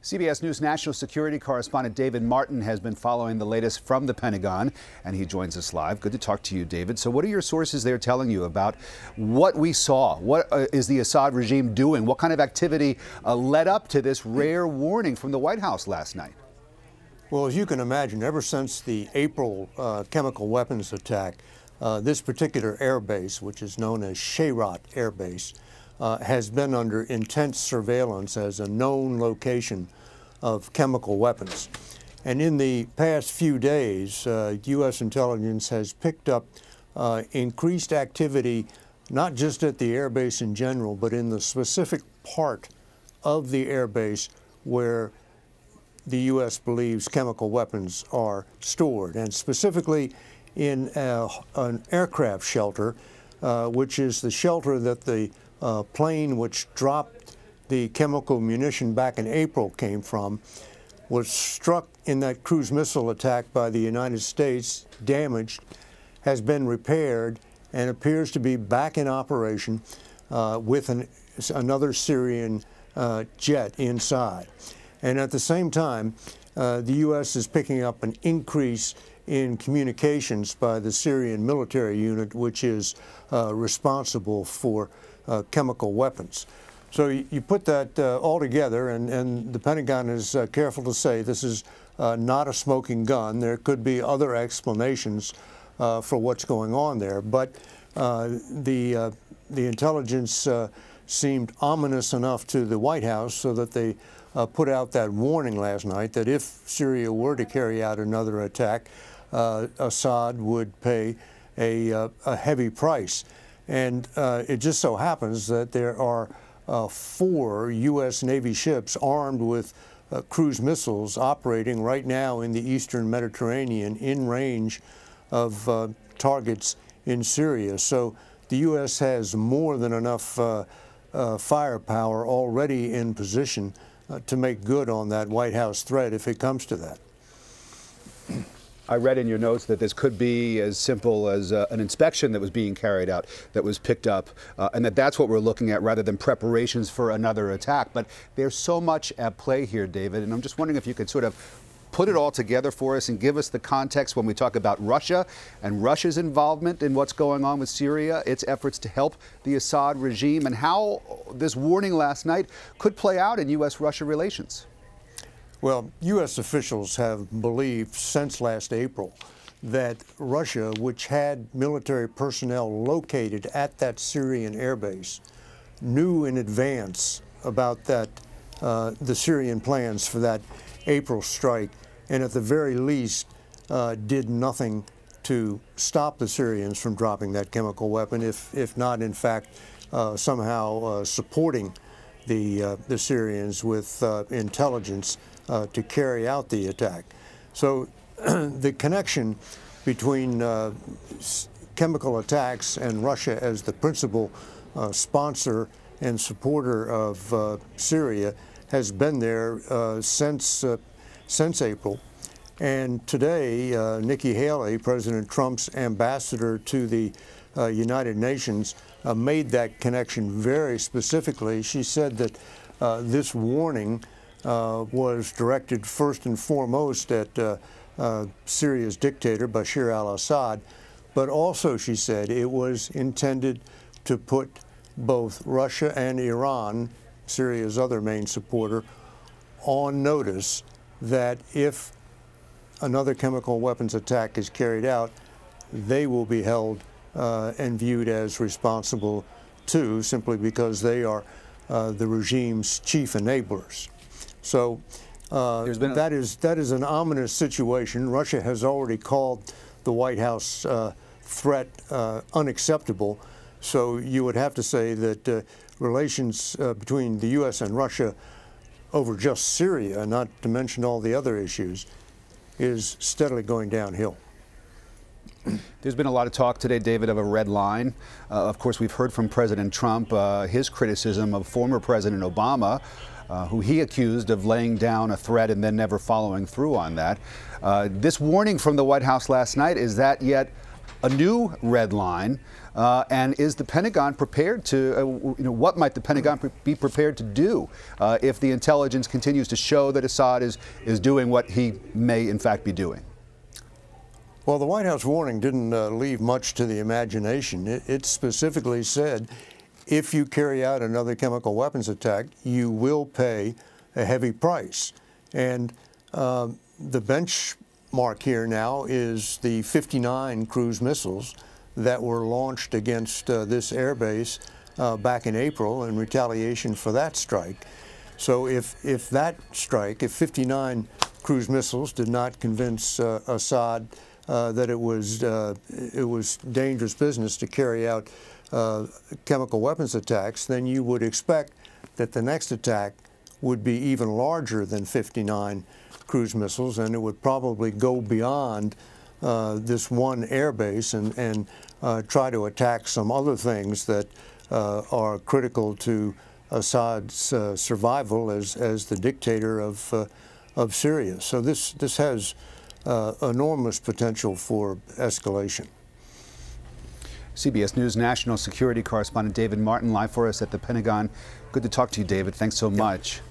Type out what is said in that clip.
CBS News national security correspondent David Martin has been following the latest from the Pentagon, and he joins us live. Good to talk to you, David. So what are your sources there telling you about what we saw? What is the Assad regime doing? What kind of activity led up to this rare warning from the White House last night? Well, as you can imagine, ever since the April chemical weapons attack, this particular air base, which is known as Shayrat Air Base, has been under intense surveillance as a known location of chemical weapons. And in the past few days, U.S. intelligence has picked up increased activity, not just at the air base in general, but in the specific part of the air base where the U.S. believes chemical weapons are stored, and specifically in an aircraft shelter, which is the shelter that the plane which dropped the chemical munition back in April came from, was struck in that cruise missile attack by the United States, damaged, has been repaired, and appears to be back in operation with another Syrian jet inside. And at the same time, the U.S. is picking up an increase in communications by the Syrian military unit, which is responsible for chemical weapons. So you put that all together, and the Pentagon is careful to say this is not a smoking gun. There could be other explanations for what's going on there, but the intelligence seemed ominous enough to the White House so that they put out that warning last night that if Syria were to carry out another attack, Assad would pay a heavy price. And it just so happens that there are 4 U.S. Navy ships armed with cruise missiles operating right now in the eastern Mediterranean in range of targets in Syria. So the U.S. has more than enough firepower already in position to make good on that White House threat if it comes to that. I read in your notes that this could be as simple as an inspection that was being carried out that was picked up, and that's what we're looking at rather than preparations for another attack. But there's so much at play here, David, and I'm just wondering if you could sort of put it all together for us and give us the context when we talk about Russia and Russia's involvement in what's going on with Syria, its efforts to help the Assad regime, and how this warning last night could play out in U.S.-Russia relations. Well, U.S. officials have believed since last April that Russia, which had military personnel located at that Syrian airbase, knew in advance about that the Syrian plans for that April strike, and at the very least did nothing to stop the Syrians from dropping that chemical weapon, if not, in fact, somehow supporting the Syrians with intelligence to carry out the attack. So the connection between chemical attacks and Russia as the principal sponsor and supporter of Syria has been there since April. And today, Nikki Haley, President Trump's ambassador to the United Nations, made that connection very specifically. She said that this warning was directed first and foremost at Syria's dictator, Bashar al-Assad, but also, she said, it was intended to put both Russia and Iran, Syria's other main supporter, on notice that if another chemical weapons attack is carried out, they will be held and viewed as responsible too, simply because they are the regime's chief enablers. So that is an ominous situation. Russia has already called the White House threat unacceptable. So you would have to say that relations between the U.S. and Russia over just Syria, not to mention all the other issues, is steadily going downhill. There's been a lot of talk today, David, of a red line. Of course, we've heard from President Trump his criticism of former President Obama, who he accused of laying down a threat and then never following through on that. This warning from the White House last night, is that yet a new red line? And is the Pentagon prepared to, what might the Pentagon be prepared to do if the intelligence continues to show that Assad is doing what he may in fact be doing? Well, the White House warning didn't leave much to the imagination. It specifically said, if you carry out another chemical weapons attack, you will pay a heavy price. And the benchmark here now is the 59 cruise missiles that were launched against this airbase back in April in retaliation for that strike. So if 59 cruise missiles did not convince Assad that it was dangerous business to carry out chemical weapons attacks, then you would expect that the next attack would be even larger than 59 cruise missiles, and it would probably go beyond this one airbase and try to attack some other things that are critical to Assad's survival as the dictator of Syria. So this has enormous potential for escalation. CBS News national security correspondent David Martin live for us at the Pentagon. Good to talk to you, David. Thanks so much.